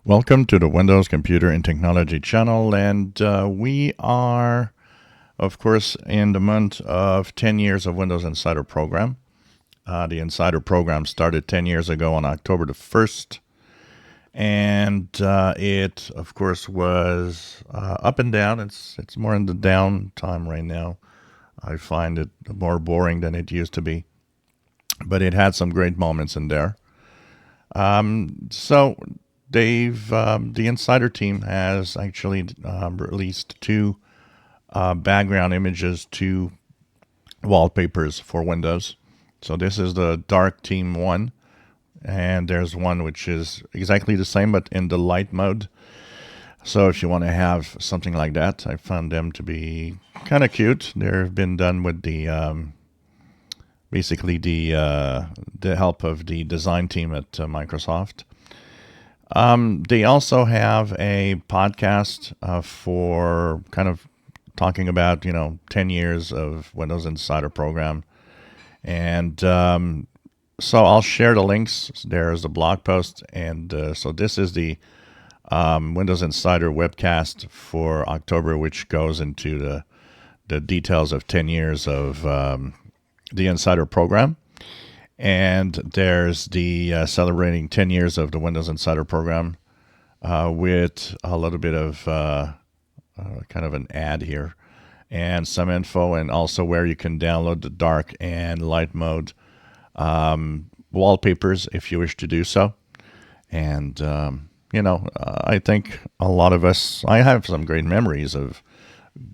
Welcome to the Windows Computer and Technology channel, and we are, of course, in the month of 10 years of Windows Insider program. The Insider program started 10 years ago on October the 1st, and it, of course, was up and down. It's more in the down time right now. I find it more boring than it used to be, but it had some great moments in there. So the Insider team has actually released two background images, two wallpapers for Windows. So this is the dark theme one, and there's one which is exactly the same but in the light mode. So if you want to have something like that, I found them to be kind of cute. They've been done with the basically the help of the design team at Microsoft. They also have a podcast for kind of talking about 10 years of Windows Insider program, and so I'll share the links. There's the blog post, and so this is the Windows Insider webcast for October, which goes into the details of 10 years of the Insider program. And there's the celebrating 10 years of the Windows Insider program with a little bit of kind of an ad here and some info, and also where you can download the dark and light mode wallpapers if you wish to do so. And, I think a lot of us, I have some great memories of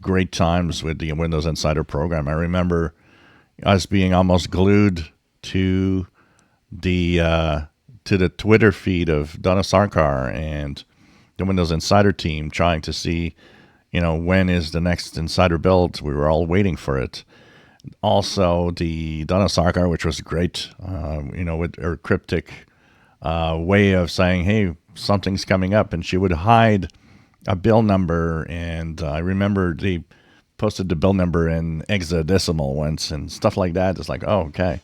great times with the Windows Insider program. I remember us being almost glued to the Twitter feed of Donna Sarkar and the Windows Insider team, trying to see, when is the next Insider build. We were all waiting for it. Also, the Donna Sarkar, which was great, with her cryptic way of saying, "Hey, something's coming up," and she would hide a bill number. And I remember they posted the bill number in hexadecimal once and stuff like that. It's like, oh, okay.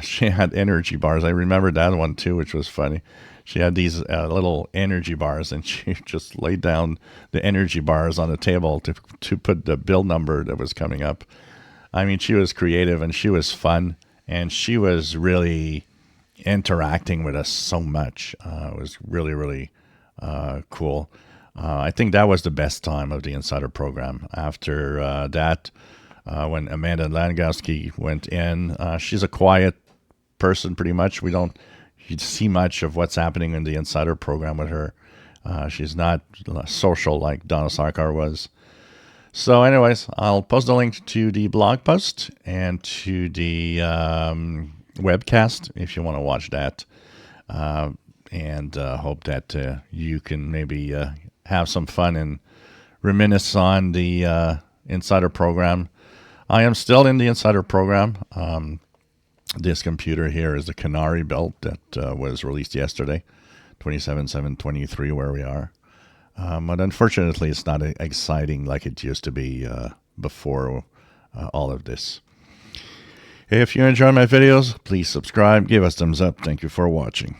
She had energy bars. I remember that one too, which was funny. She had these little energy bars, and she just laid down the energy bars on the table to put the bill number that was coming up. I mean, she was creative and she was fun, and she was really interacting with us so much. It was really, really cool. I think that was the best time of the Insider program. After that, when Amanda Langowski went in, she's a quiet person pretty much. We don't see much of what's happening in the Insider program with her. She's not social like Donna Sarkar was. So anyways, I'll post the link to the blog post and to the webcast if you want to watch that. And hope that you can maybe have some fun and reminisce on the Insider program. I am still in the Insider program. This computer here is the Canary build that was released yesterday, 27/7/23, where we are. But unfortunately, it's not exciting like it used to be before all of this. If you enjoy my videos, please subscribe, give us thumbs up. Thank you for watching.